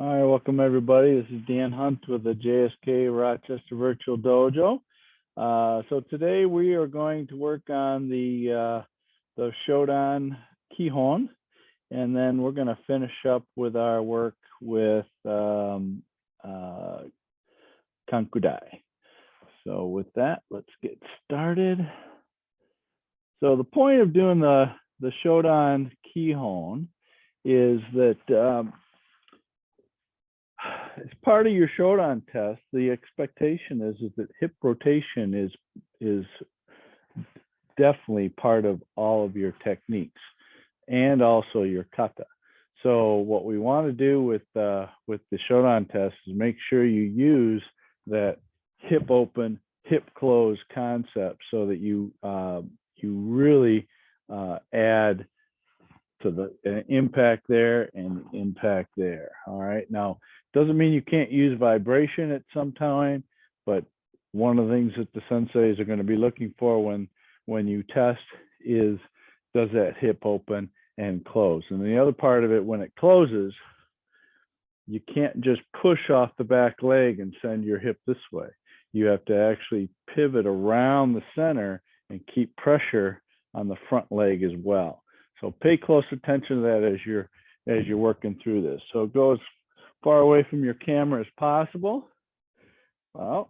Hi, welcome everybody. This is Dan Hunt with the JSKA Rochester Virtual Dojo. So today we are going to work on the Showdown Kihon, and then we're going to finish up with our work with Kanku Dai. So with that, let's get started. So the point of doing the Showdown Kihon is that as part of your Shodan test, the expectation is that hip rotation is definitely part of all of your techniques and also your kata. So what we want to do with the Shodan test is make sure you use that hip open, hip close concept so that you really add to the impact there and impact there. All right. Now, doesn't mean you can't use vibration at some time, but one of the things that the senseis are going to be looking for when you test is, does that hip open and close? And the other part of it, when it closes, you can't just push off the back leg and send your hip this way. You have to actually pivot around the center and keep pressure on the front leg as well. So pay close attention to that as you're working through this. So go as far away from your camera as possible. Well,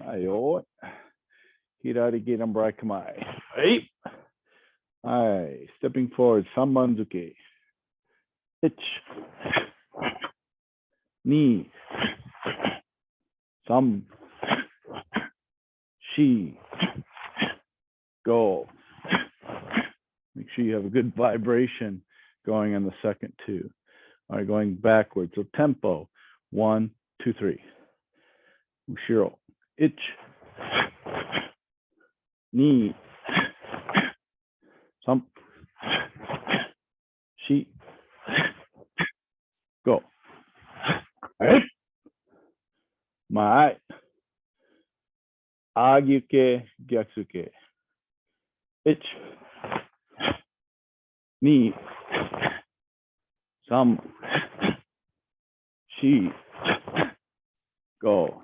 ayo. Hirari Girambai Kamai. Hey. Hi. Stepping forward. Sambanzuki. Ich. Ni. Sam. Shi. Go. Make sure you have a good vibration going on the second two. All right, going backwards. So tempo, 1, 2, 3. Ushiro, ich, ni, sam, shi, go. Mai, agyuke, gyatsuke. Ich, ni, sam, shi, go.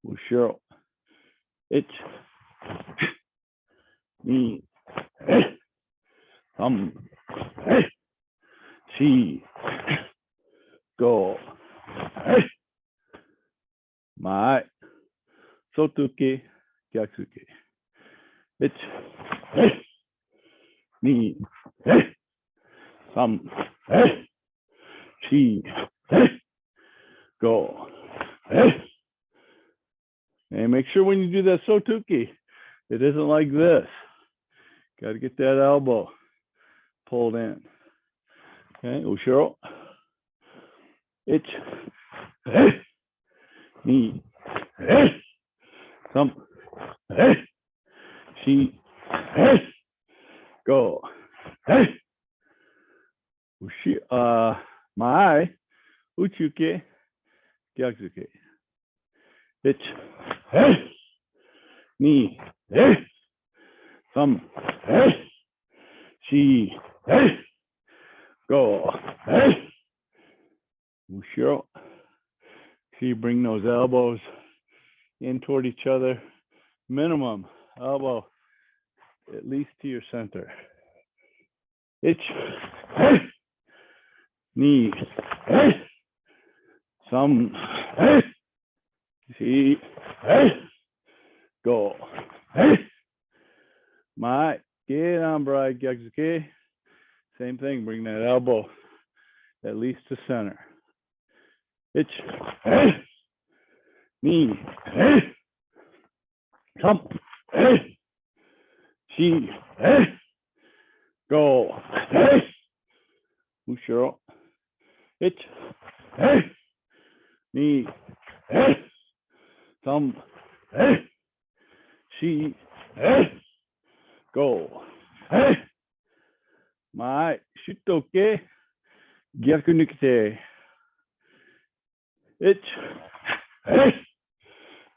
Ushiro, ich, ni, sam, shi, go. Mai, sotuke, gyatsuke. Ich, ni, sam, shi, go. And make sure when you do that sotuki, it isn't like this. Got to get that elbow pulled in. Okay, ushiro. Ich, ni, sam, shi, go. Ushi, mai, uchuke, gyatsuke. Ich, ni, sam, shi, go. Ushiro. So you bring those elbows in toward each other. Minimum elbow at least to your center. Ich, ni, sam, shi, go. Mai, get on, bride, gyatsuke. Same thing, bring that elbow at least to center. Ich, ni, sam, shi, go. Ushiro. Ich, ni, sam, shi, go. Mai, shutoke, gyaku nukite. Ich,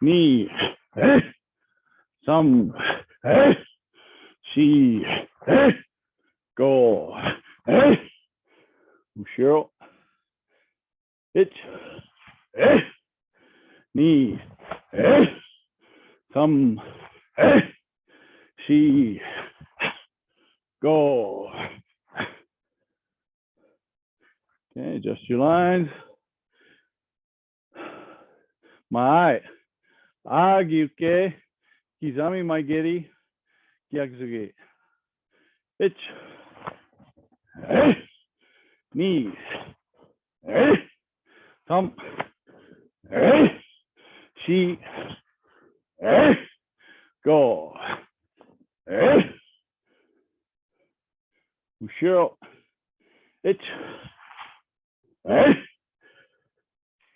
ni, sam, shi, go. Ushiro. Ich, ni, some, she, go. Okay, adjust your lines. Mai, agyuke, Kizami Maigeri, Gyaksugi. Ich, ni, some, she, go. Ushiro, ich,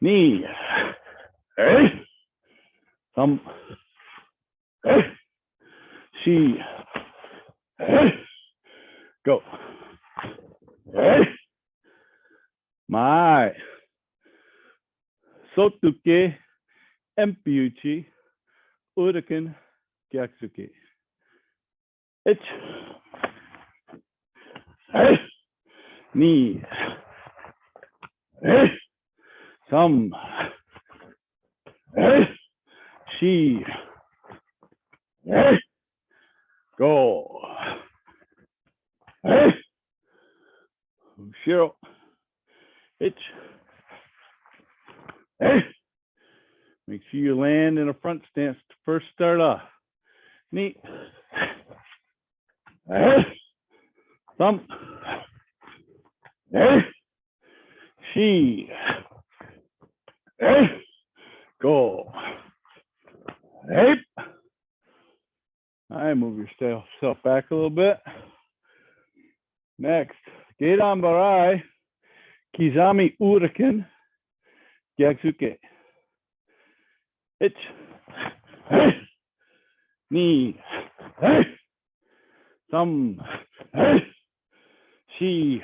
ni, some, she, go. Mai, sotuke, empiuchi, uraken, gyaksuki. Ich, ni, some, she, go. Ushiro, ich, make sure you land in a front stance to first start off. Ni, some, she, go. All right, move yourself back a little bit. Next, Geidan Barai, Kizami Uraken, Gyaksuke. Ich, ni, some, she,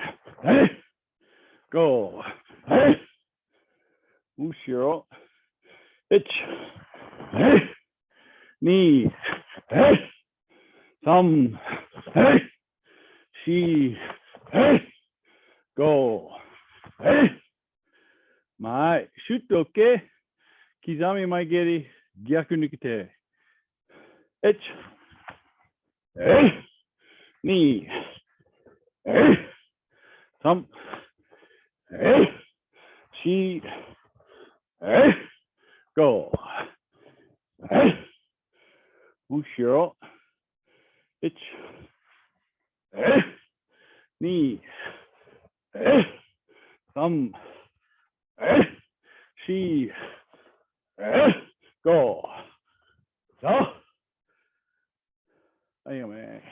go. Ushiro, ich, ni, some, she, go. Mai, shutoke, Kizami Maigeri, Gyaku Nukite. Ich, ni, some, she, go. Ushiro, ich, ni, some, she, go. So, anyway,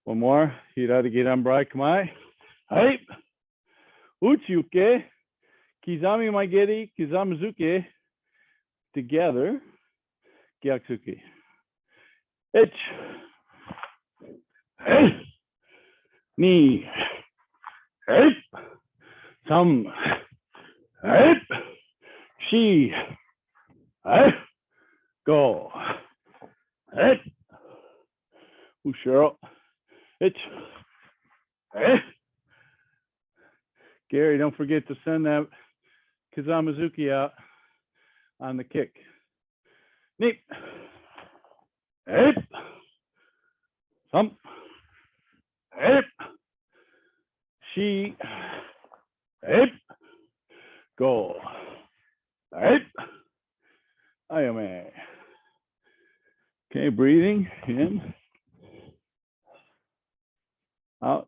one more. Hira de Geidan Barai Kamai. Hai. Uchiuke, Kizami Maigeri, Kizamizuke, together, Gyaksuki. Ich, ni, some, she, go. Ushiro, ich, Gary, don't forget to send that Kizamizuki out on the kick. Neat. Some. She. Go. I am a. Okay, breathing in. Out.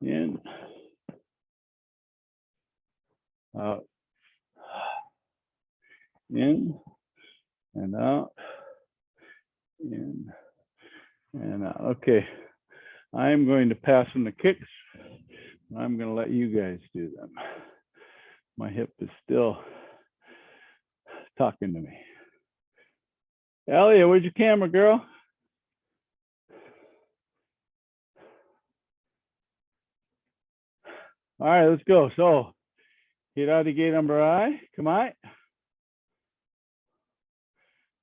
In. Out. In and out. In and out. Okay. I'm going to pass on the kicks. I'm going to let you guys do them. My hip is still talking to me. Elliot, where's your camera, girl? All right, let's go. So, Hira de Geidan Barai, come on.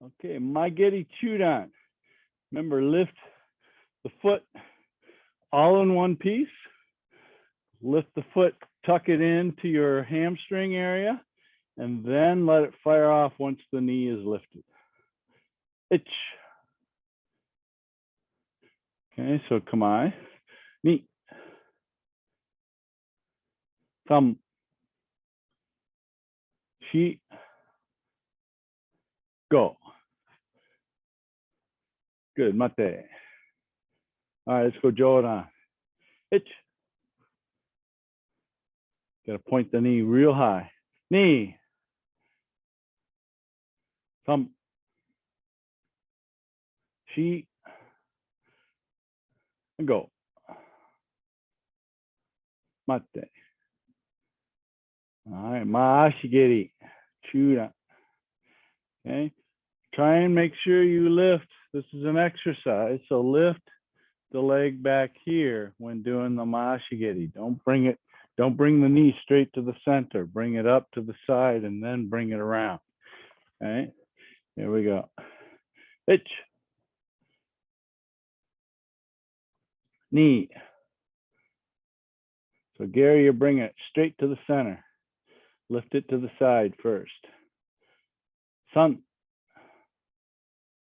Okay, Maigeri Shodan. Remember, lift the foot all in one piece. lift the foot, tuck it into your hamstring area, and then let it fire off once the knee is lifted. Itch. Okay, so kamae, knee, thumb, shi, go. Good, mate. All right, let's go Jodan. Itch. Got to point the knee real high. Knee, thumb, shi, and go. Mate. All right, maashigiri, chuda. Okay, try and make sure you lift. This is an exercise, so lift the leg back here when doing the maashigiri. Don't bring the knee straight to the center. Bring it up to the side and then bring it around. All right, here we go. Itch. Knee. So Gary, you're bringing it straight to the center. Lift it to the side first. Sun.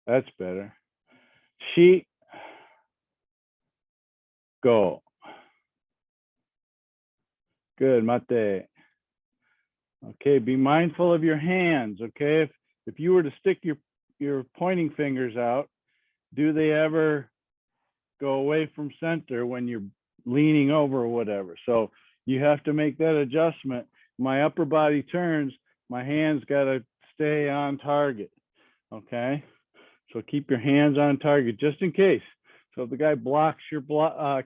That's better. Shi. Go. Good, mate. Okay, be mindful of your hands, okay? If you were to stick your pointing fingers out, do they ever go away from center when you're leaning over or whatever? So you have to make that adjustment. My upper body turns, my hands got to stay on target, okay? So keep your hands on target just in case. So if the guy blocks your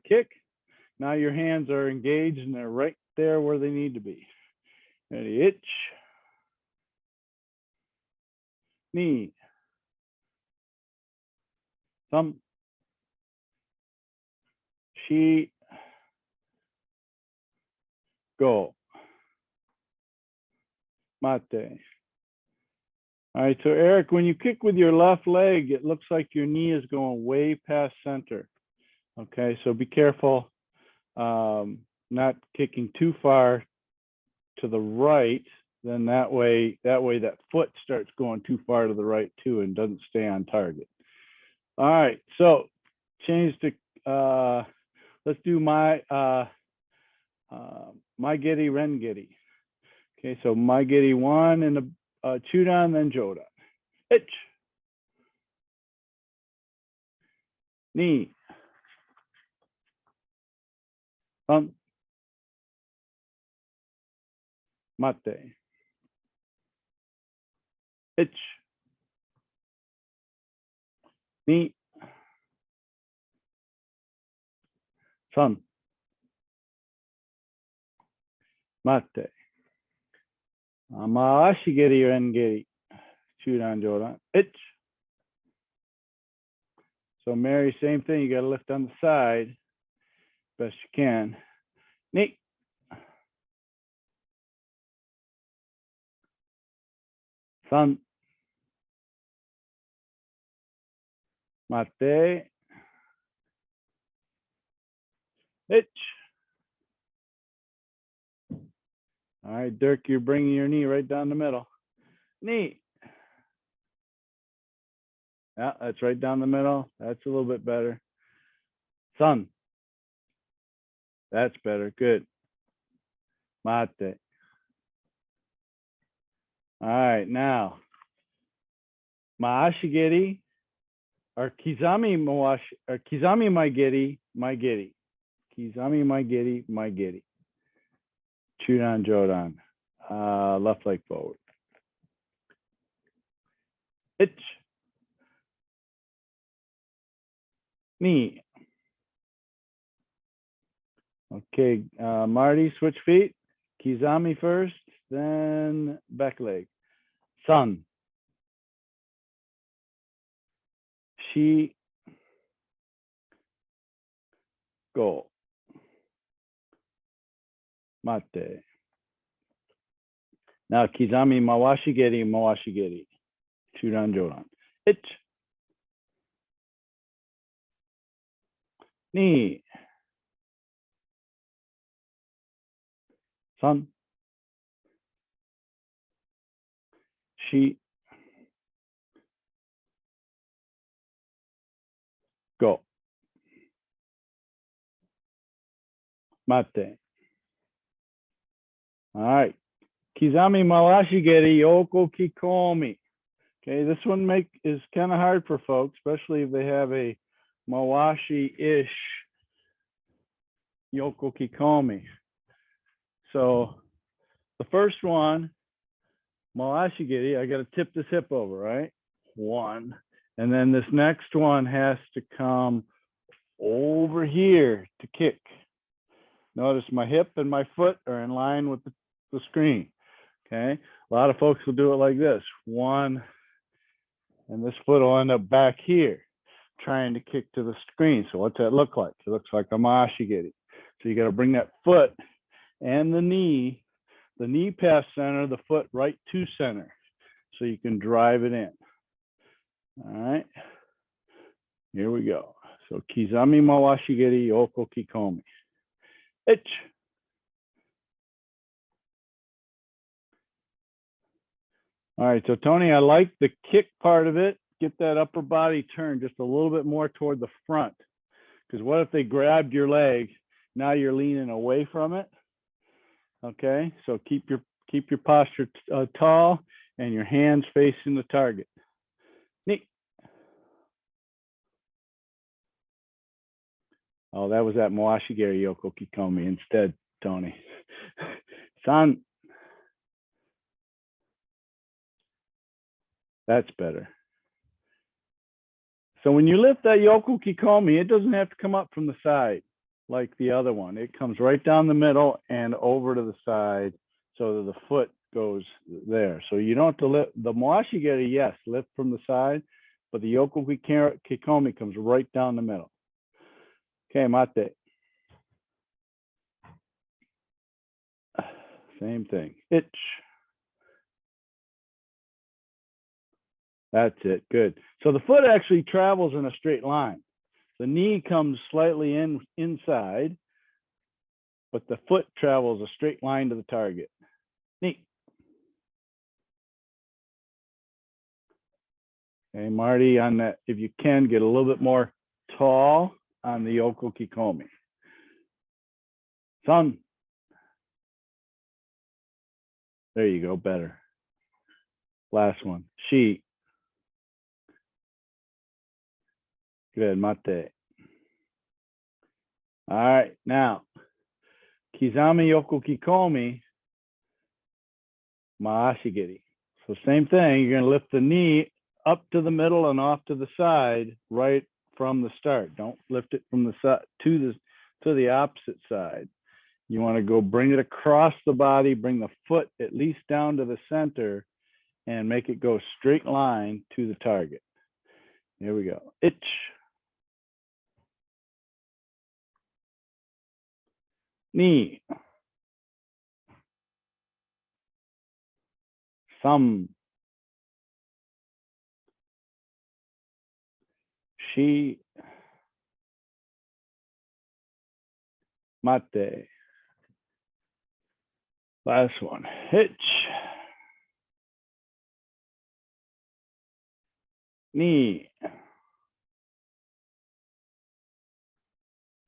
kick, now your hands are engaged and they're right there where they need to be. Ready, itch. Knee. Thumb. Shi. Go. Mate. All right, so Eric, when you kick with your left leg, it looks like your knee is going way past center. Okay, so be careful not kicking too far to the right. Then that way that foot starts going too far to the right too and doesn't stay on target. All right, so change to let's do my geri ren geri. Okay, so my geri one and the chudan, then jodan. Itch. Knee. Thumb. Mate. Itch. Knee. Thumb. Mate. Maashigiri rengiri. Chudan jodan. Itch. So Mary, same thing. You got to lift on the side best you can. Knee. Thumb. Mate. Itch. All right, Dirk, you're bringing your knee right down the middle. Knee. Yeah, that's right down the middle. That's a little bit better. Sun. That's better. Good. Mate. All right, now maashigiri or kizami maigiri, kizami maigiri, chudan jodan, left leg forward. Itch. Knee. Okay, Marty, switch feet. Kizami first, then back leg. Sun. Shi. Go. Mate. Now kizami mawashigiri. Chudan jodan. Itch. Knee. San, shi, go. Mate. All right. Kizami Mawashigeri Yoko Kikomi. Okay, this one is kind of hard for folks, especially if they have a Mawashi-ish Yoko Kikomi. So the first one, Mawashigeri, I got to tip this hip over, right? One. And then this next one has to come over here to kick. Notice my hip and my foot are in line with the screen. Okay, a lot of folks will do it like this. One, and this foot will end up back here, trying to kick to the screen. So what's that look like? It looks like a mashigiri. So you got to bring that foot and the knee past center, the foot right to center, so you can drive it in. All right, here we go. So Kizami Mawashigiri Yoko Kikomi. Itch. All right, so Tony, I like the kick part of it. Get that upper body turned just a little bit more toward the front. Because what if they grabbed your leg? Now you're leaning away from it. Okay, so keep your posture tall and your hands facing the target. Neat. Oh, that was that Mawashigiri Yoko Kikomi instead, Tony. San. That's better. So when you lift that Yoko Kikomi, it doesn't have to come up from the side like the other one. It comes right down the middle and over to the side so that the foot goes there. So you don't have to lift. The Mawashigiri, yes, lift from the side, but the Yoko Kikomi comes right down the middle. Okay, mate. Same thing. Itch. That's it. Good. So the foot actually travels in a straight line. The knee comes slightly inside, but the foot travels a straight line to the target. Neat. Okay, Marty, on that, if you can, get a little bit more tall on the Yoko Kikomi. Sun. There you go, better. Last one. Shi. Good, mate. All right, now, Kizami Yoko Kikomi, Maashigiri. So same thing, you're gonna lift the knee up to the middle and off to the side right from the start. Don't lift it from the side to the opposite side. You wanna go bring it across the body, bring the foot at least down to the center and make it go straight line to the target. Here we go. Itch. Knee. Thumb. Shi. Mate. Last one. Hitch. Knee.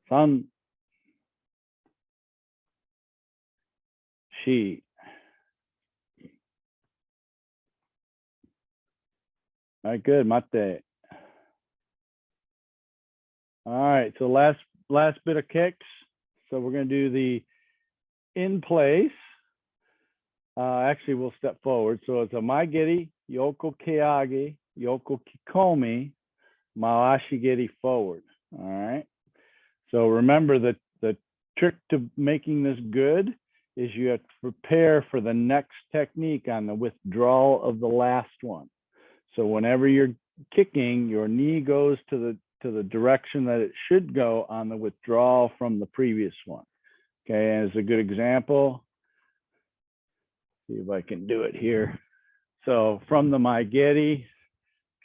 Thumb. Shi. All right, good, mate. All right, so last bit of kicks. So we're going to do the in place. Actually, we'll step forward. So it's a maigiri, Yoko Keage, Yoko Kikomi, Mawashigiri forward. All right. So remember that the trick to making this good is you have to prepare for the next technique on the withdrawal of the last one. So whenever you're kicking, your knee goes to the direction that it should go on the withdrawal from the previous one. Okay, and as a good example, see if I can do it here. So from the maigiri,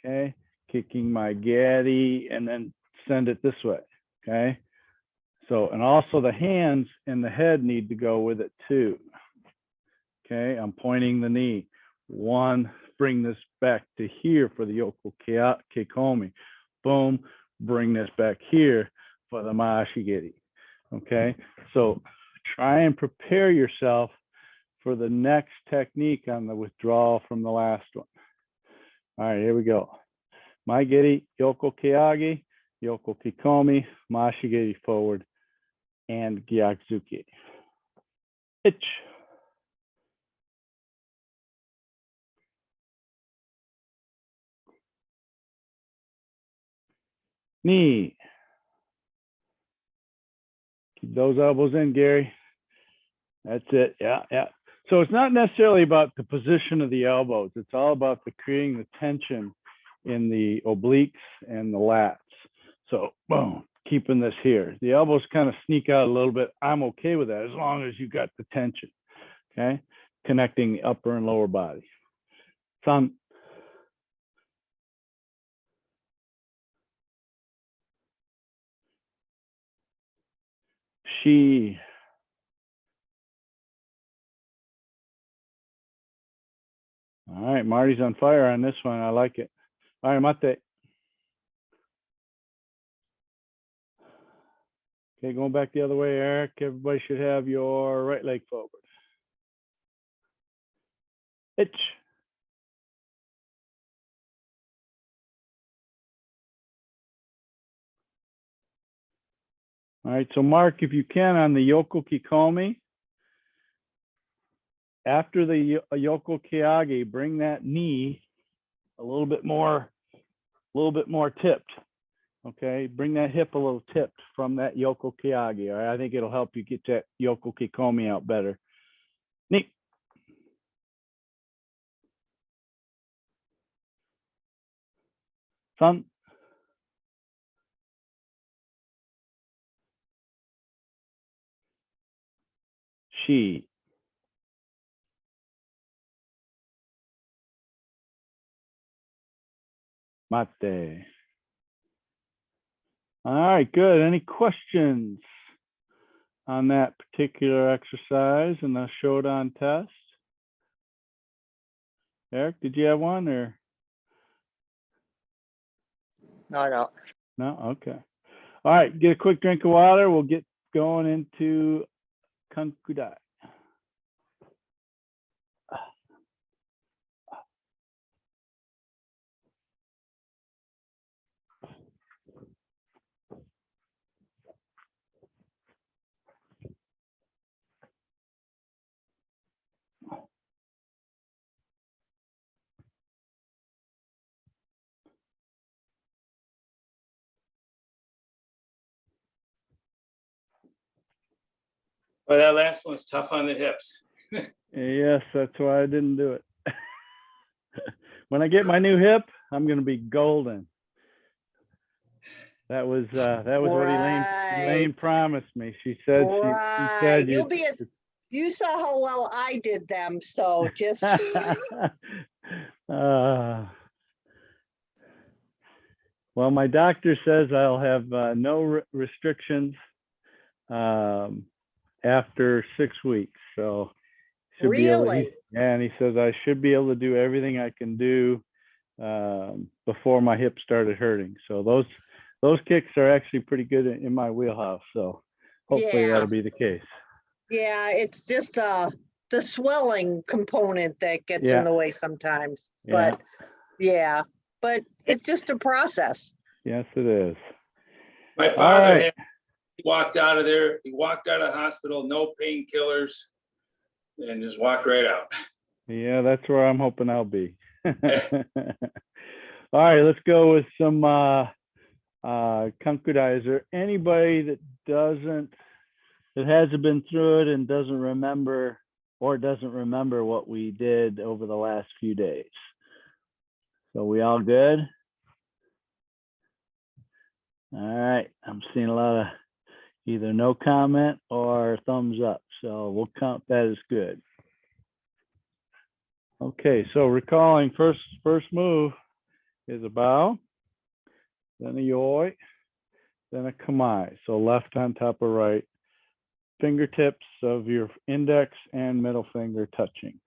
okay, kicking maigiri and then send it this way, okay? So, and also the hands and the head need to go with it too. Okay, I'm pointing the knee. 1, bring this back to here for the Yoko Kikomi. Boom, bring this back here for the Mashigiri. Okay, so try and prepare yourself for the next technique on the withdrawal from the last one. All right, here we go. Maigiri, Yoko Keagi, Yoko Kikomi, Mashigiri forward, and Gyakuzuki. Itch. Knee. Keep those elbows in, Gary. That's it. Yeah, yeah. So it's not necessarily about the position of the elbows. It's all about creating the tension in the obliques and the lats. So boom, keeping this here. The elbows kind of sneak out a little bit. I'm okay with that as long as you got the tension. Okay, connecting the upper and lower body. Some. She. All right, Marty's on fire on this one. I like it. All right, Mate. Okay, going back the other way, Eric. Everybody should have your right leg forward. Itch. All right, so Mark, if you can, on the Yoko Kikomi, after the Yoko Kiage, bring that knee a little bit more tipped. Okay, bring that hip a little tipped from that Yoko Kiage. All right, I think it'll help you get that Yoko Kikomi out better. Knee. Sun. She. Mate. All right, good. Any questions on that particular exercise and the Shodan test? Eric, did you have one or? No. No? Okay. All right, get a quick drink of water. We'll get going into Kanku Dai. Well, that last one's tough on the hips. Yes, that's why I didn't do it. When I get my new hip, I'm going to be golden. That was what Elaine promised me. She said she said You'll be as you saw how well I did them, so just well, my doctor says I'll have no restrictions after 6 weeks. So should be able to, and he says I should be able to do everything I can do before my hip started hurting. So those kicks are actually pretty good in my wheelhouse. So hopefully that'll be the case. Yeah, it's just the swelling component that gets in the way sometimes. But but it's just a process. Yes, it is. My father he walked out of there. He walked out of the hospital, no painkillers, and just walked right out. Yeah, that's where I'm hoping I'll be. All right, let's go with some Kanku Dai. Is there anybody that hasn't been through it and doesn't remember what we did over the last few days? So we all good? All right, I'm seeing a lot of either no comment or thumbs up. So we'll count that as good. Okay, so recalling first move is a bow, then a yoi, then a kamai. So left on top of right, fingertips of your index and middle finger touching.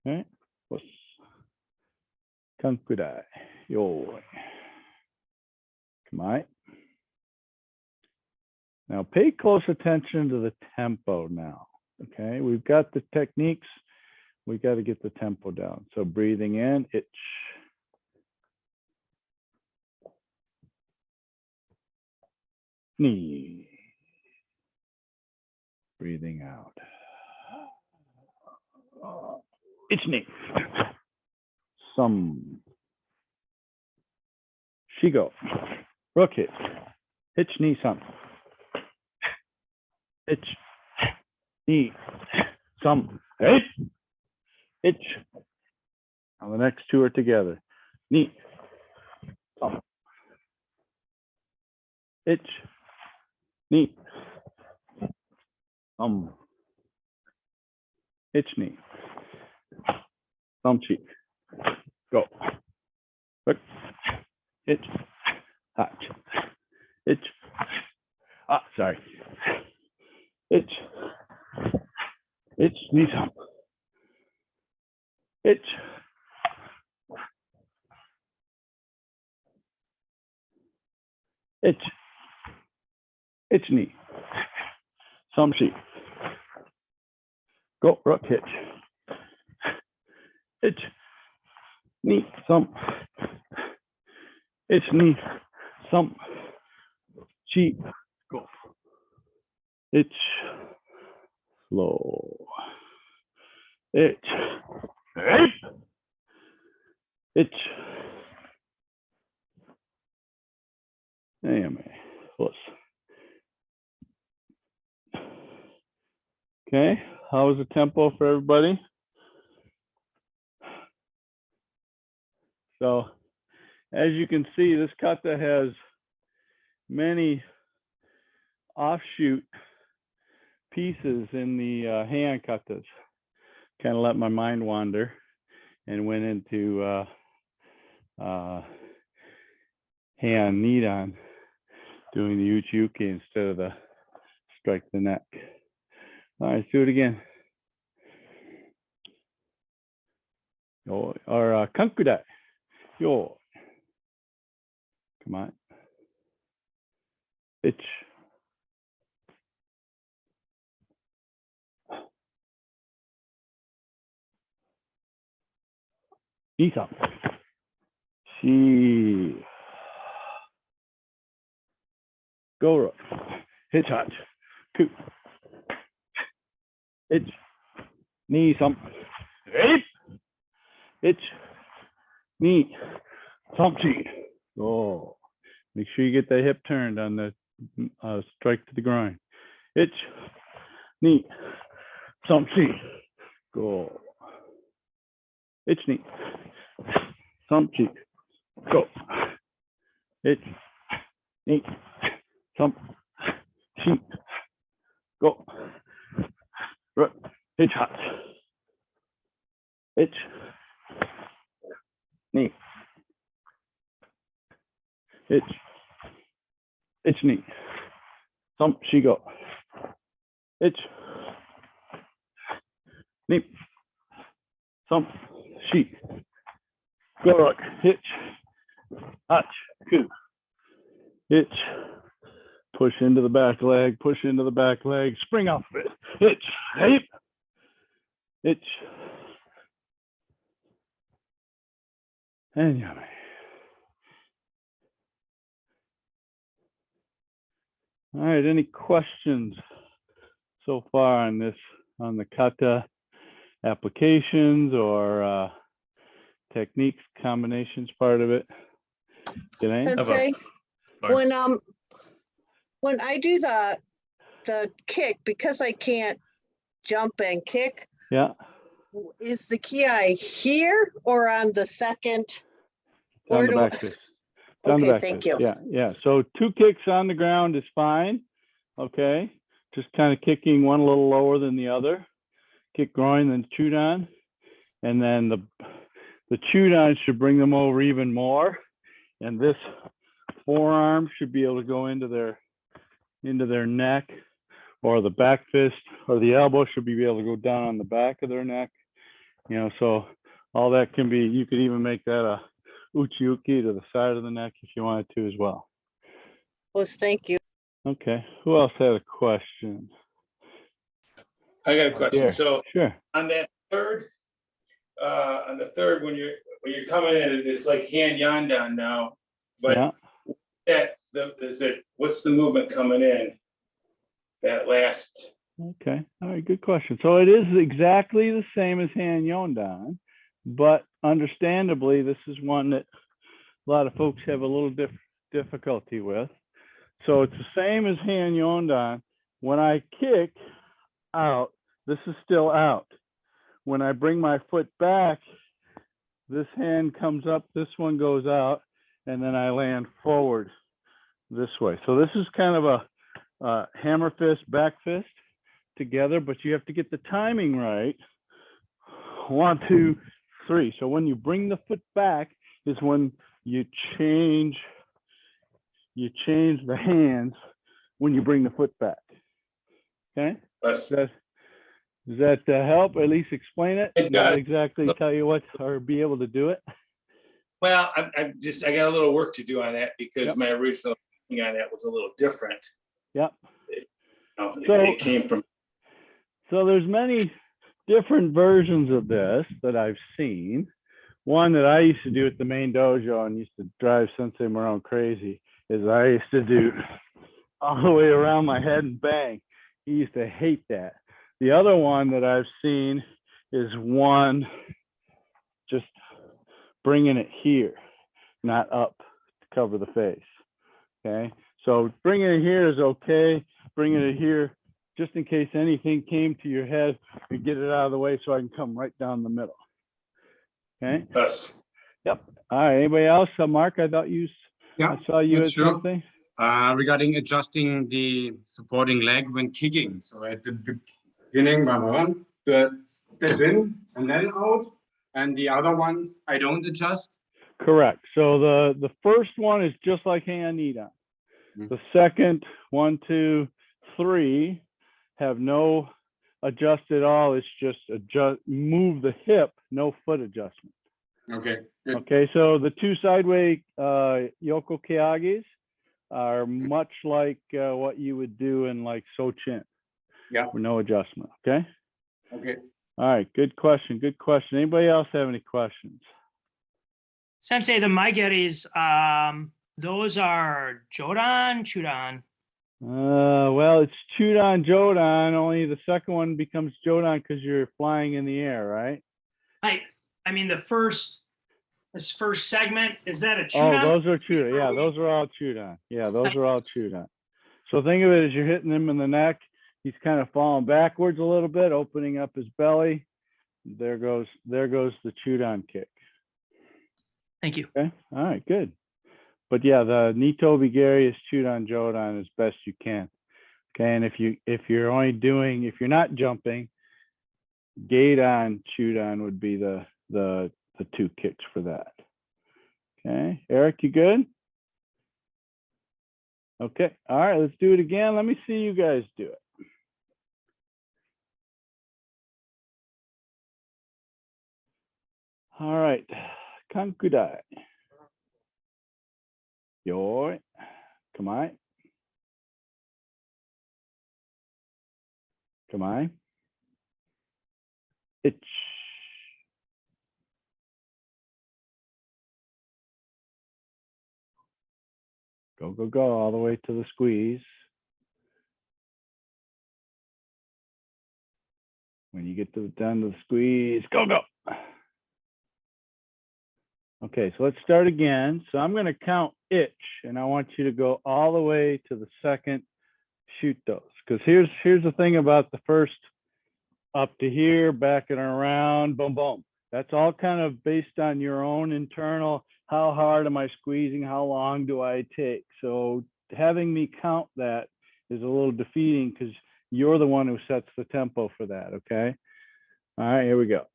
Okay. Kanku Dai Yo. Come on. Now pay close attention to the tempo now. Okay, we've got the techniques. We got to get the tempo down. So breathing in, itch. Knee. Breathing out. Itch knee. Some. Shigo. Rook hit. Itch knee some. Itch. Knee. Some. Itch. Itch. Now the next two are together. Knee. Some. Itch. Knee. Itch knee. Thumb cheek. Go. Look. Itch. Hot. Itch. Ah, sorry. Itch. Itch. Knee thumb. Itch. Itch. Itch knee. Thumb cheek. Go. Rook hitch. Itch. Knee. Thumb. Itch knee. Thumb. Cheek. Go. Itch. Slow. Itch. Itch. Damn it. Close. Okay, how was the tempo for everybody? So, as you can see, this kata has many offshoot pieces in the hand katas. Kind of let my mind wander and went into hand nidan, doing the uchi-uke instead of the strike the neck. All right, let's do it again. Yo, or Kanku Dai. Yo. Come on. Itch. Isa. She. Go rook. Hitch hotch. Coup. Itch. Knee thump. Itch. Knee. Thump cheek. Oh. Make sure you get that hip turned on the strike to the groin. Itch. Knee. Thump cheek. Go. Itch knee. Thump cheek. Go. Itch. Knee. Thump cheek. Go. Rook. Hitch hot. Itch. Knee. Itch. Itch knee. Thump she go. Itch. Knee. Thump she. Go rook. Hitch. Hotch. Coup. Itch. Push into the back leg. Push into the back leg. Spring off of it. Itch. Hey. Itch. And yummy. All right, any questions so far on this, on the kata applications or techniques, combinations part of it? Sensei, when I do the kick, because I can't jump and kick, Yeah. is the ki here or on the second? Down Or the do back fist. Down the Okay, back thank fist. you. Yeah, yeah. So 2 kicks on the ground is fine. Okay. Just kind of kicking one a little lower than the other. Kick groin, then Shodan. And then the Shodan should bring them over even more. And this forearm should be able to go into their neck or the back fist or the elbow should be able to go down on the back of their neck. So all that can be, you could even make that a uchi-uki to the side of the neck if you wanted to as well. Well, thank you. Okay, who else had a question? I got a question. Yeah, So sure. on the third, when you're coming in, it's like hand yandan now, but what's the movement coming in? That last. Okay, all right, good question. So it is exactly the same as Han Yondan, but understandably, this is one that a lot of folks have a little difficulty with. So it's the same as Han Yondan. When I kick out, this is still out. When I bring my foot back, this hand comes up, this one goes out, and then I land forward this way. So this is kind of a hammer fist, back fist together, but you have to get the timing right. 1, 2, 3. So when you bring the foot back is when you change the hands when you bring the foot back. Okay. Yes. Does that help? At least explain it. Not does. exactly tell you what or be able to do it. Well, I got a little work to do on that because my original thinking on that was a little different. Yep. It came from. So there's many different versions of this that I've seen. One that I used to do at the main dojo and used to drive Sensei Morone crazy is I used to do all the way around my head and bang. He used to hate that. The other one that I've seen is one just bringing it here, not up to cover the face. Okay, so bringing it here is okay. Bringing it here, just in case anything came to your head, and get it out of the way so I can come right down the middle. Okay. Yes. Yep. All right. Anybody else? Mark, I thought you. Yeah. I saw you at Sure. something. Regarding adjusting the supporting leg when kicking. So at the beginning, the step in and then out, and the other ones I don't adjust. Correct. So the first one is just like hand Nidan. The second 1, 2, 3 have no adjust at all. It's just move the hip, no foot adjustment. Okay. Good. Okay. So the 2 sideway Yoko Keagis are much like what you would do in like Sochin. Yeah. With no adjustment. Okay. Okay. All right. Good question. Good question. Anybody else have any questions? Sensei, the Maigeris, those are Jodan, Chudan. Well, it's Showdown Jodan, only the second one becomes Jodan because you're flying in the air, right? I mean, this first segment, is that a Chudan? Oh, those are Chudan. Yeah, those are all Chudan. Yeah, those are all Chudan. So think of it as you're hitting him in the neck. He's kind of falling backwards a little bit, opening up his belly. There goes the Chudan kick. Thank you. Okay. All right, good. But yeah, the Nito Bigari is Chudan Jodan as best you can. Okay, and if you're not jumping, Gaidon Chudan would be the 2 kicks for that. Okay, Eric, you good? Okay, all right, let's do it again. Let me see you guys do it. All right, Kanku Dai. Yoi, Kamai. Kamai. Itch. Go, go, go, all the way to the squeeze. When you get down to the squeeze, go, go. Okay, so let's start again. So I'm going to count itch, and I want you to go all the way to the second shoot those. Because here's the thing about the first up to here, back and around, boom, boom. That's all kind of based on your own internal, how hard am I squeezing, how long do I take? So having me count that is a little defeating because you're the one who sets the tempo for that, okay? All right, here we go.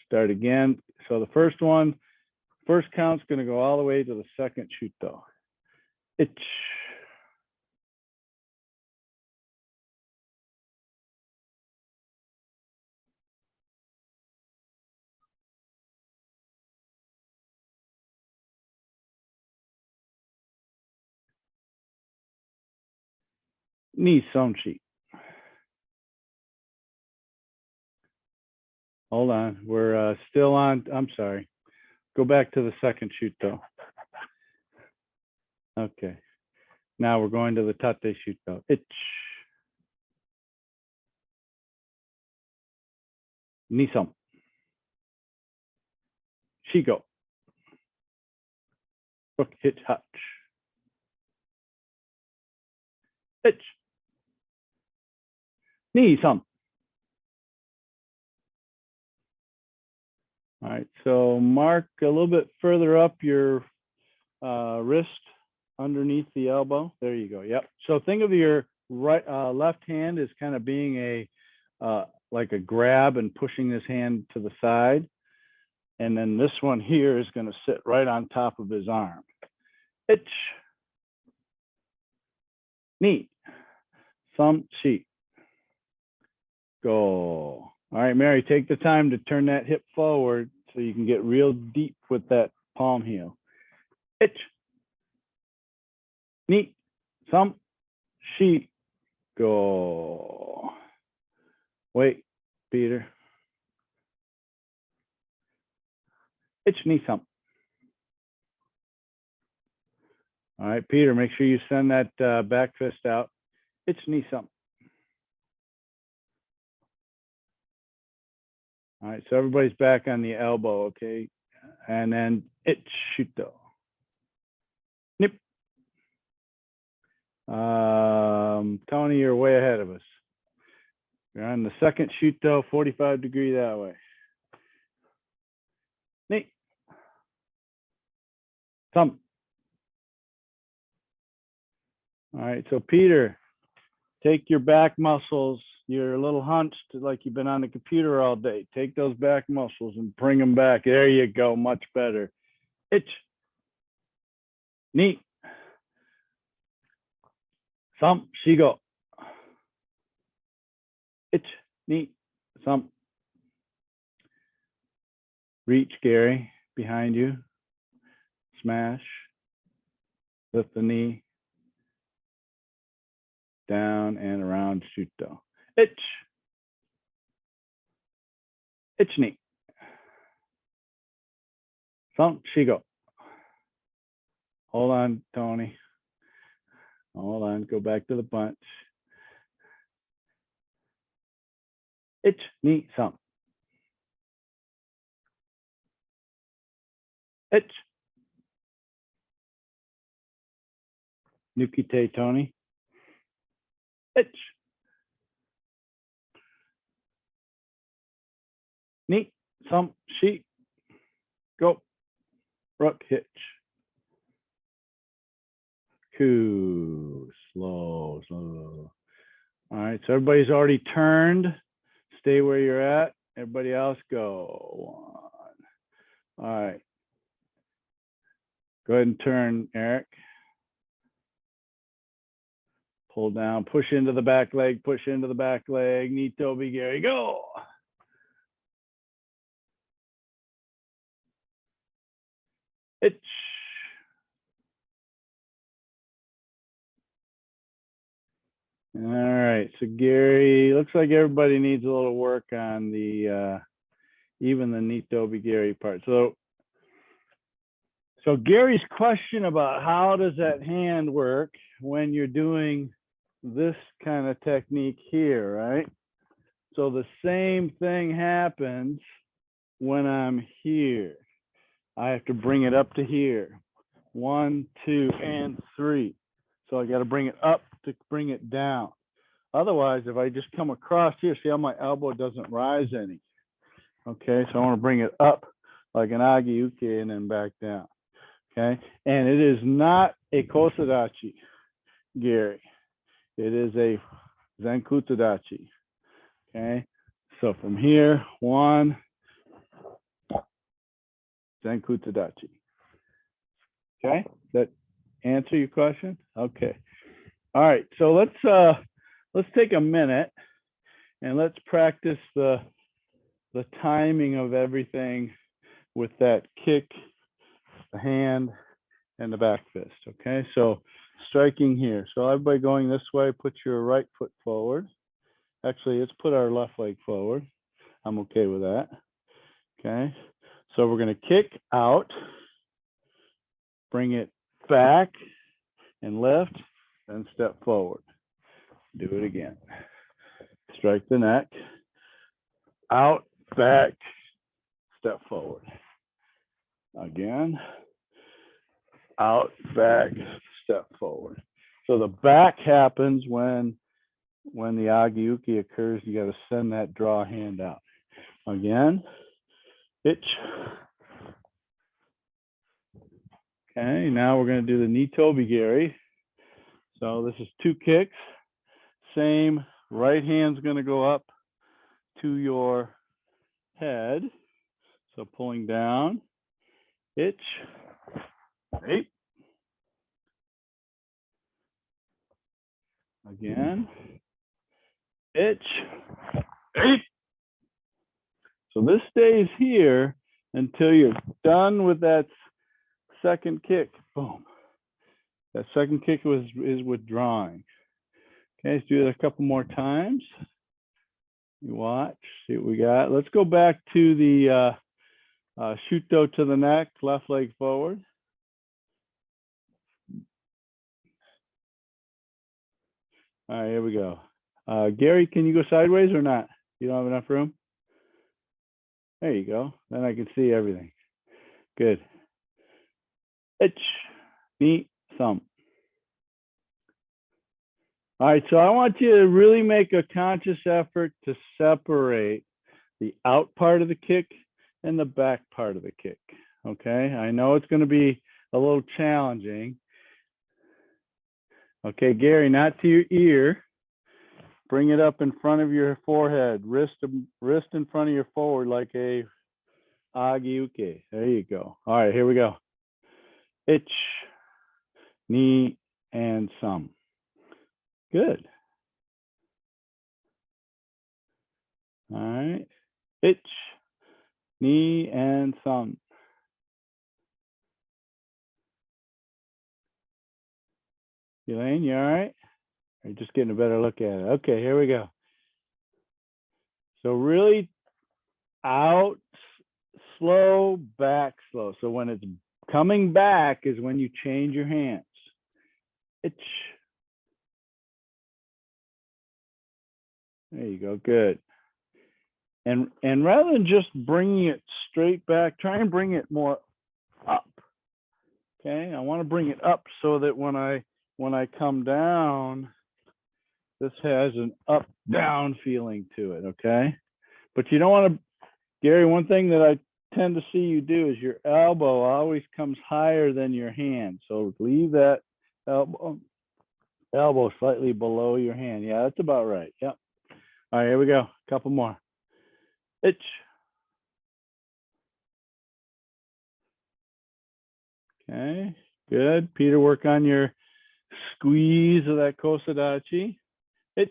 Start again. So the first count's gonna go all the way to the second shoot though. Itch. Ni Somchi. Hold on, we're still on. I'm sorry. Go back to the second shoot though. Okay. Now we're going to the Tate Shootout. Ich. Nisam. Shigo. Hook, hitch, hutch. Hitch. Nisam. All right, so mark a little bit further up your wrist underneath the elbow. There you go. Yep. So think of your right left hand as kind of being a like a grab and pushing this hand to the side. And then this one here is going to sit right on top of his arm. Itch. Knee. Thumb, cheek. Go. All right, Mary, take the time to turn that hip forward so you can get real deep with that palm heel. Itch. Knee. Thumb, cheek. Go. Wait, Peter. Itch, knee, thumb. All right, Peter, make sure you send that back fist out. Itch, knee, thumb. All right, so everybody's back on the elbow, okay? And then itch, shooto. Nip. Tony, you're way ahead of us. You're on the second shooto, 45 degree that way. Knee. Thumb. All right, so Peter, take your back muscles. You're a little hunched like you've been on the computer all day. Take those back muscles and bring them back. There you go, much better. Itch. Knee. Thumb, shigo. Itch, knee, thumb. Reach, Gary, behind you. Smash. Lift the knee. Down and around, shuto. Itch. Itch, knee. Thumb, shigo. Hold on, Tony. Hold on, go back to the punch. Itch, knee, thumb. Itch. Nukite, Tony. Itch. Knee, thumb, sheet. Go. Rook, hitch. Coo. Slow, slow. All right, so everybody's already turned. Stay where you're at. Everybody else go. One. All right. Go ahead and turn, Eric. Pull down, push into the back leg, push into the back leg. Knee, Toby, Gary, go. Itch. All right, so Gary, looks like everybody needs a little work on the even the Nitobi Gary part. So Gary's question about how does that hand work when you're doing this kind of technique here, right? So the same thing happens when I'm here. I have to bring it up to here. 1, 2, and 3. So I got to bring it up to bring it down. Otherwise, if I just come across here, see how my elbow doesn't rise any. Okay, so I want to bring it up like an agi uke and then back down. Okay, and it is not a kosadachi, Gary. It is a zenkutadachi. Okay, so from here, 1, zenkutadachi. Okay, that answer your question? Okay. All right, so let's take a minute and let's practice the timing of everything with that kick, the hand, and the back fist. Okay, so striking here. So everybody going this way, put your right foot forward. Actually, let's put our left leg forward. I'm okay with that. Okay. So we're going to kick out, bring it back and lift, then step forward. Do it again. Strike the neck, out, back, step forward. Again, out, back, step forward. So the back happens when the agi-uki occurs. You got to send that draw hand out. Again, itch. Okay, now we're going to do the knee tobi-gari. So this is 2 kicks. Same, right hand's going to go up to your head. So pulling down, itch, right. Again, itch, right. So this stays here until you're done with that second kick. Boom. That second kick is withdrawing. Okay, let's do it a couple more times. You watch, see what we got. Let's go back to the shuto to the neck, left leg forward. All right, here we go. Gary, can you go sideways or not? You don't have enough room? There you go. Then I can see everything. Good. Itch, knee, thumb. All right, so I want you to really make a conscious effort to separate the out part of the kick and the back part of the kick. Okay, I know it's going to be a little challenging. Okay, Gary, not to your ear. Bring it up in front of your forehead, wrist in front of your forward like a agi-uki. There you go. All right, here we go. Itch, knee, and thumb. Good. All right. Itch, knee, and thumb. Elaine, you all right? Or just getting a better look at it? Okay, here we go. So really out, slow, back, slow. So when it's coming back is when you change your hands. Itch. There you go, good. And rather than just bringing it straight back, try and bring it more up. Okay, I want to bring it up so that when I come down, this has an up-down feeling to it, okay? But you don't want to, Gary, one thing that I tend to see you do is your elbow always comes higher than your hand. So leave that elbow slightly below your hand. Yeah, that's about right. Yep. All right, here we go. A couple more. Itch. Okay, good. Peter, work on your squeeze of that kosadachi. Itch.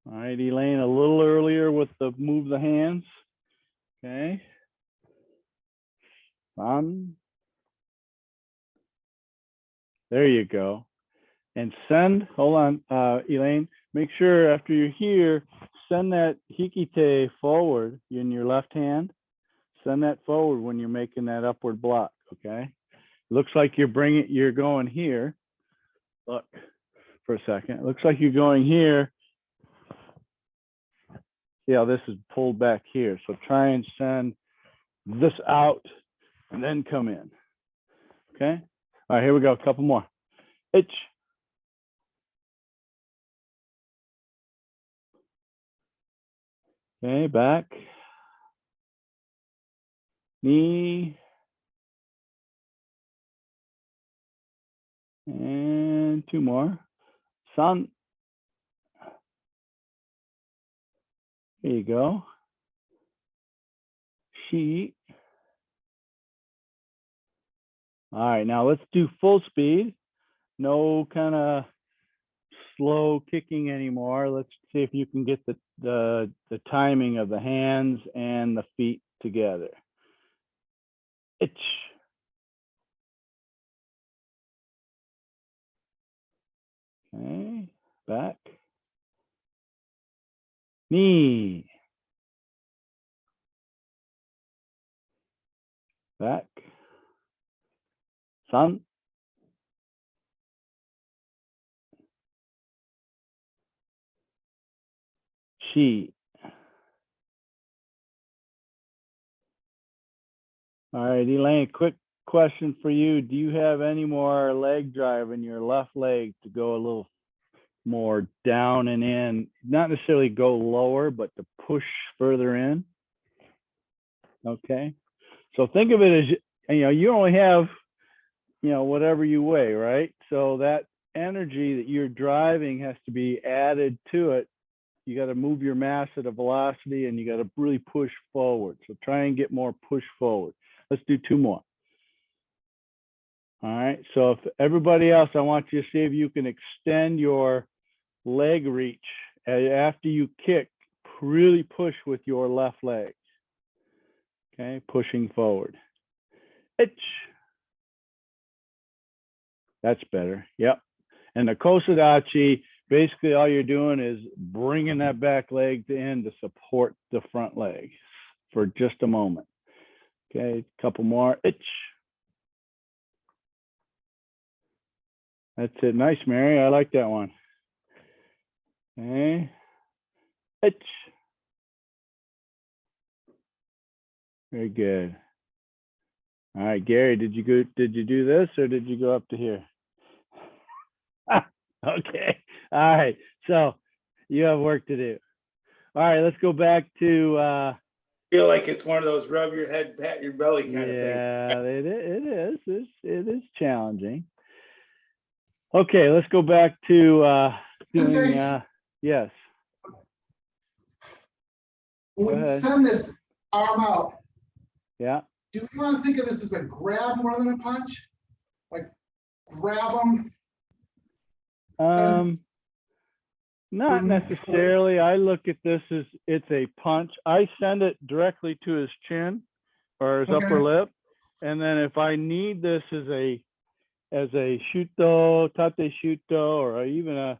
All right, Elaine, a little earlier with the move the hands. Okay. There you go. And send, hold on, Elaine, make sure after you're here, send that hikite forward in your left hand. Send that forward when you're making that upward block, okay? Looks like you're going here. Look for a second. It looks like you're going here. See how this is pulled back here. So try and send this out and then come in, okay? All right, here we go, a couple more. Itch. Okay, back. Knee. And 2 more. Sun. There you go. Shi. All right, now let's do full speed. No kind of slow kicking anymore. Let's see if you can get the timing of the hands and the feet together. Itch. Okay, back. Knee. Back. Sun. Chi. All right, Elaine, quick question for you. Do you have any more leg drive in your left leg to go a little more down and in? Not necessarily go lower, but to push further in. Okay. So think of it as, you only have, whatever you weigh, right? So that energy that you're driving has to be added to it. You got to move your mass at a velocity and you got to really push forward. So try and get more push forward. Let's do 2 more. All right. So if everybody else, I want you to see if you can extend your leg reach after you kick, really push with your left leg. Okay. Pushing forward. Itch. That's better. Yep. And the Kosadachi, basically all you're doing is bringing that back leg in to support the front leg for just a moment. Okay, a couple more. Itch. That's it. Nice, Mary. I like that one. Okay. Itch. Very good. All right, Gary, did you do this or did you go up to here? Okay. All right. So you have work to do. All right, let's go back to Feel like it's one of those rub your head, pat your belly kind of things. yeah, it is challenging. Okay, let's go back to doing yes. When we send this arm out, Yeah. do we want to think of this as a grab more than a punch? Like grab them? Not necessarily. I look at this as it's a punch. I send it directly to his chin or his upper lip. And then if I need this as a shuto, tate shuto, or even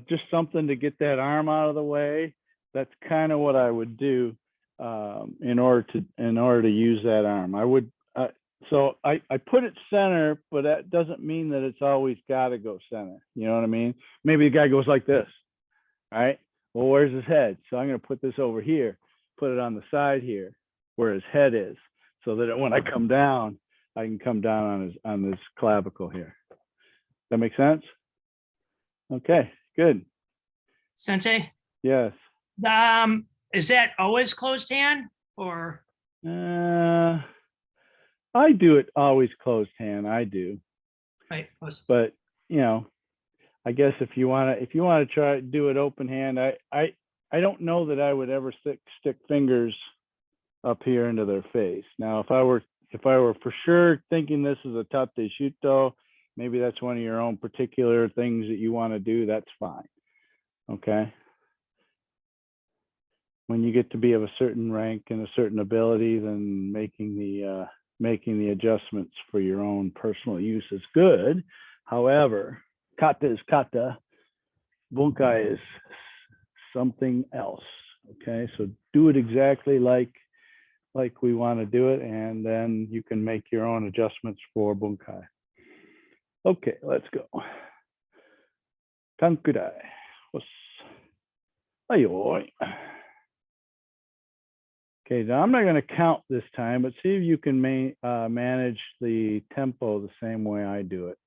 just something to get that arm out of the way, that's kind of what I would do in order to use that arm. I would so I put it center, but that doesn't mean that it's always got to go center. You know what I mean? Maybe the guy goes like this. All right. Well, where's his head? So I'm going to put this over here, put it on the side here where his head is, so that when I come down, I can come down on this clavicle here. That make sense? Okay, good. Sensei, Yes. is that always closed hand or? I do it always closed hand. I do. Right. But I guess if you want to try to do it open hand, I don't know that I would ever stick fingers up here into their face. Now, if I were for sure thinking this is a tate shuto, maybe that's one of your own particular things that you want to do. That's fine. Okay. When you get to be of a certain rank and a certain ability, then making the adjustments for your own personal use is good. However, kata is kata, bunkai is something else. Okay, so do it exactly like we want to do it, and then you can make your own adjustments for bunkai. Okay, let's go. Kanku Dai. Okay, now I'm not going to count this time, but see if you can manage the tempo the same way I do it.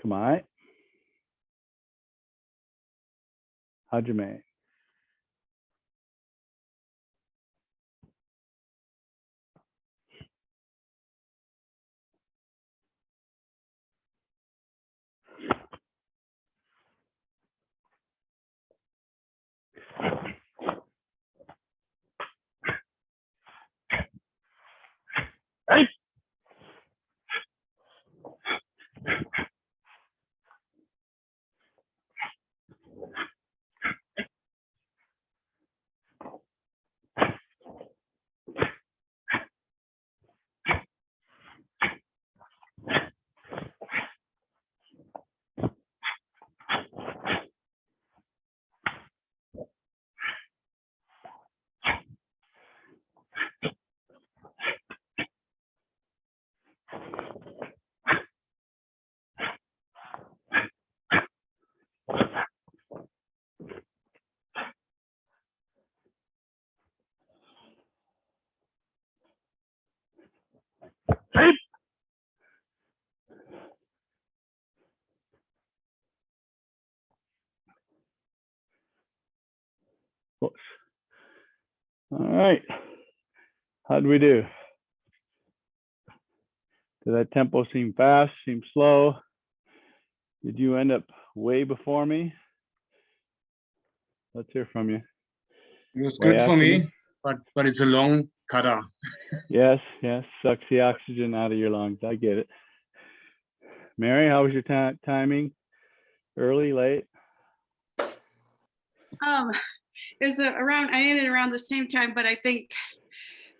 Come on. Hajime. Hey. Whoops. All right. How'd we do? Did that tempo seem fast, seem slow? Did you end up way before me? Let's hear from you. It was Way good for after me, but it's a long kata. Yes, yes. Sucks the oxygen out of your lungs. I get it. Mary, how was your timing? Early, late? It was around, I ended around the same time, but I think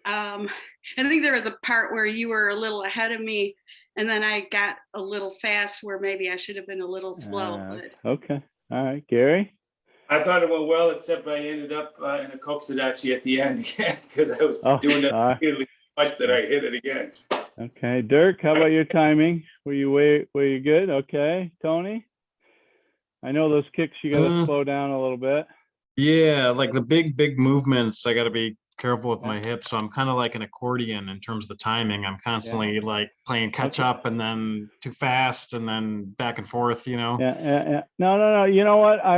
there was a part where you were a little ahead of me, and then I got a little fast where maybe I should have been a little slow. But Okay. All right. Gary? I thought it went well, except I ended up in a kokusedachi at the end because I was doing it repeatedly much that I hit it again. Okay. Dirk, how about your timing? Were you good? Okay. Tony? I know those kicks, you got to slow down a little bit. Yeah, like the big movements, I got to be careful with my hips. So I'm kind of like an accordion in terms of the timing. I'm constantly like playing catch up and then too fast and then back and forth, you know? Yeah. No. You know what? I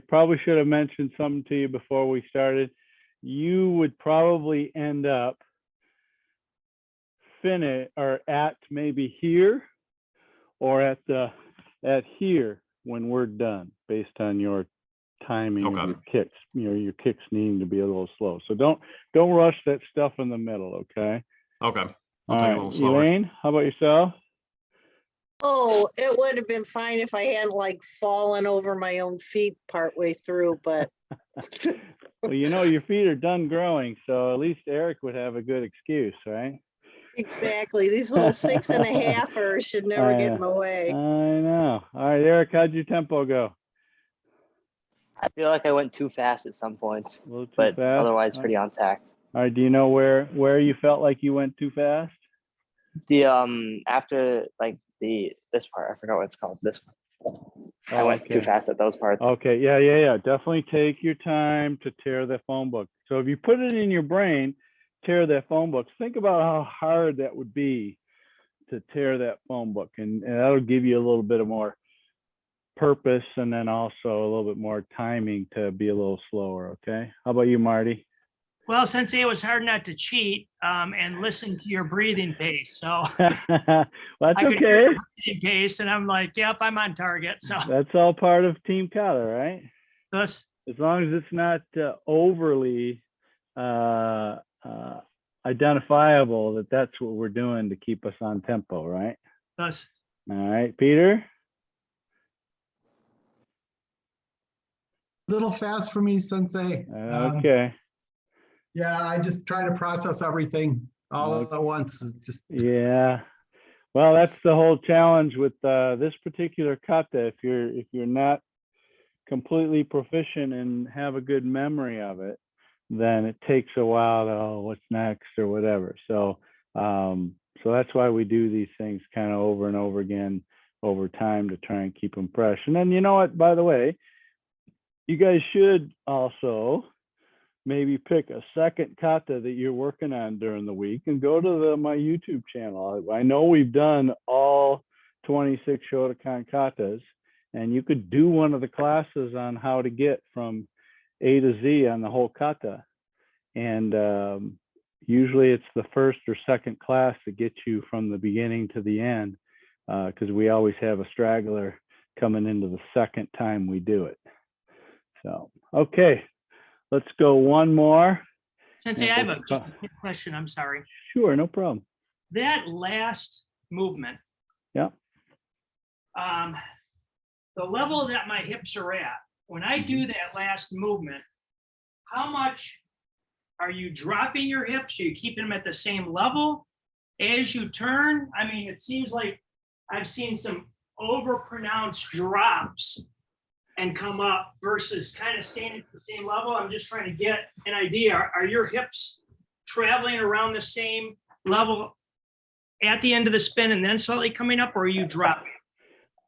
probably should have mentioned something to you before we started. You would probably end up finish or at maybe here or at here when we're done, based on your timing of your kicks. Your kicks needing to be a little slow. So don't rush that stuff in the middle, okay? Okay. I'll All take it right. a little slower. Elaine, how about yourself? Oh, it would have been fine if I hadn't like fallen over my own feet partway through, but Well, your feet are done growing, so at least Eric would have a good excuse, right? exactly. These little 6.5ers should never get in the way. I know. All right, Eric, how'd your tempo go? I feel like I went too fast at some points, A little too but fast? otherwise pretty on tack. All right, do you know where you felt like you went too fast? The after like this part, I forgot what it's called. This one. I went too fast at those parts. Okay, yeah. Definitely take your time to tear the phone book. So if you put it in your brain, tear that phone book. Think about how hard that would be to tear that phone book, and that'll give you a little bit of more purpose, and then also a little bit more timing to be a little slower. Okay, how about you, Marty? Well, Sensei, it was hard not to cheat and listen to your breathing pace. So That's I could hear okay. your breathing pace, and I'm like, yep, I'm on target. So That's all part of Team Kata, right? thus, As long as it's not overly identifiable that's what we're doing to keep us on tempo, right? All right, Peter? Little fast for me, Sensei. Okay. Yeah, I just try to process everything all at once. Yeah. Well, that's the whole challenge with this particular kata. If you're not completely proficient and have a good memory of it, then it takes a while to, what's next or whatever. So that's why we do these things kind of over and over again over time to try and keep them fresh. And then, you know what, by the way, you guys should also maybe pick a second kata that you're working on during the week and go to my YouTube channel. I know we've done all 26 Shodan katas, and you could do one of the classes on how to get from A to Z on the whole kata. And usually it's the first or second class that gets you from the beginning to the end, because we always have a straggler coming into the second time we do it. So, okay. Let's go one more. Sensei, I have just a quick question. I'm sorry. Sure, no problem. That last movement. Yeah. The level that my hips are at, when I do that last movement, how much are you dropping your hips? Are you keeping them at the same level as you turn? I mean, it seems like I've seen some overpronounced drops and come up versus kind of staying at the same level. I'm just trying to get an idea. Are your hips traveling around the same level at the end of the spin and then slightly coming up, or are you dropping?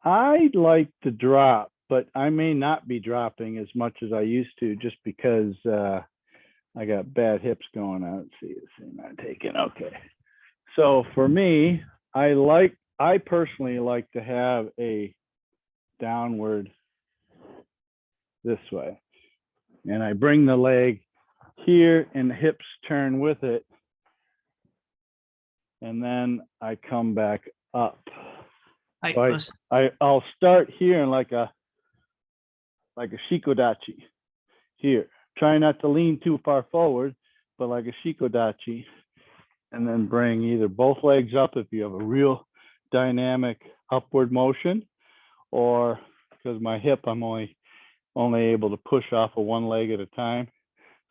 I'd like to drop, but I may not be dropping as much as I used to, just because I got bad hips going on. Let's see, not taken. Okay. So for me, I personally like to have a downward this way. and I bring the leg here and the hips turn with it. And then I come back up. So I'll start here in like a shikodachi here. Try not to lean too far forward, but like a shikodachi, and then bring either both legs up if you have a real dynamic upward motion, or because my hip, I'm only able to push off of one leg at a time.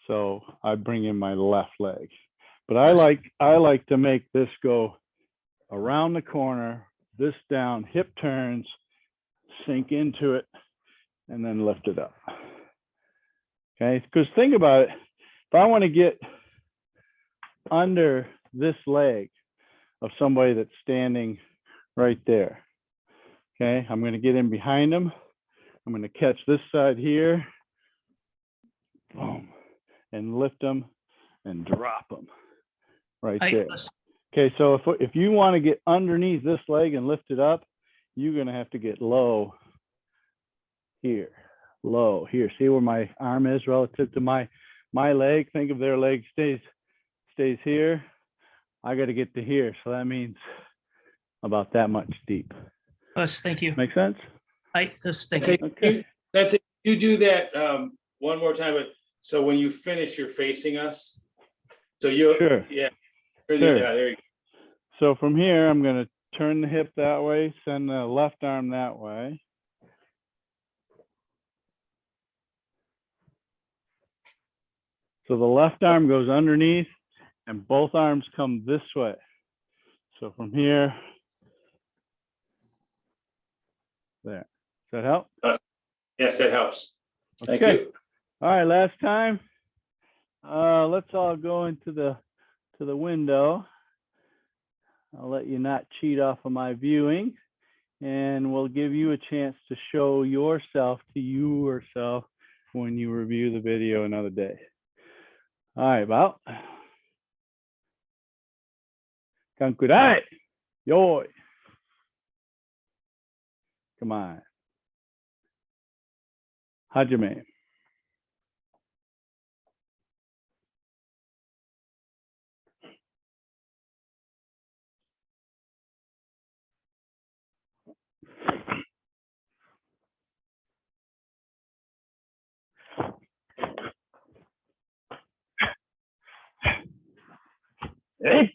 So I bring in my left leg. But I like to make this go around the corner, this down, hip turns, sink into it, and then lift it up. Okay, because think about it. If I want to get under this leg of somebody that's standing right there, okay, I'm going to get in behind them. I'm going to catch this side here, boom, and lift them and drop them right there. Okay, so if you want to get underneath this leg and lift it up, you're going to have to get low here, low here. See where my arm is relative to my leg? Think of their leg stays here. I got to get to here, so that means about that much deep. Thank you. Make sense? Thank you. Okay. That's it. You do that one more time, but so when you finish, you're facing us. So you, Sure. Yeah, Sure. Yeah, there you go. So from here, I'm going to turn the hip that way, send the left arm that way. So the left arm goes underneath and both arms come this way. So from here, there. Does that help? Yes, that helps. Thank Okay. you. All right, last time. Let's all go into the window. I'll let you not cheat off of my viewing, and we'll give you a chance to show yourself to yourself when you review the video another day. All right, about. Kanku Dai. Yoi. Come on. Hajime. Hey.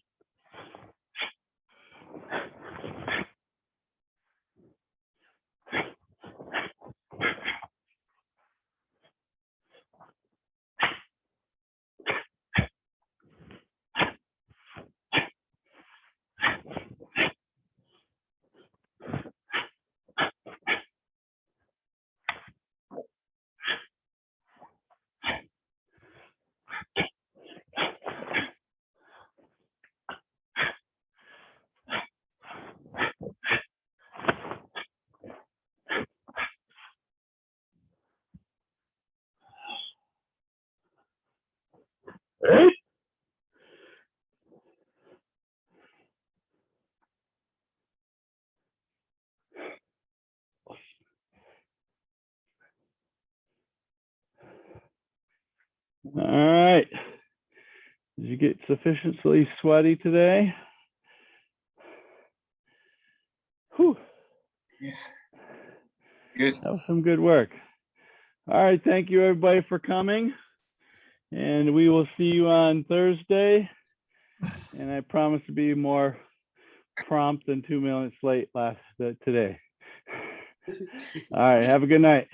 Hey. All right. Did you get sufficiently sweaty today? Whew. Yes. Good. That was some good work. All right. Thank you, everybody, for coming. And we will see you on Thursday. And I promise to be more prompt than 2 minutes late today. All right. Have a good night.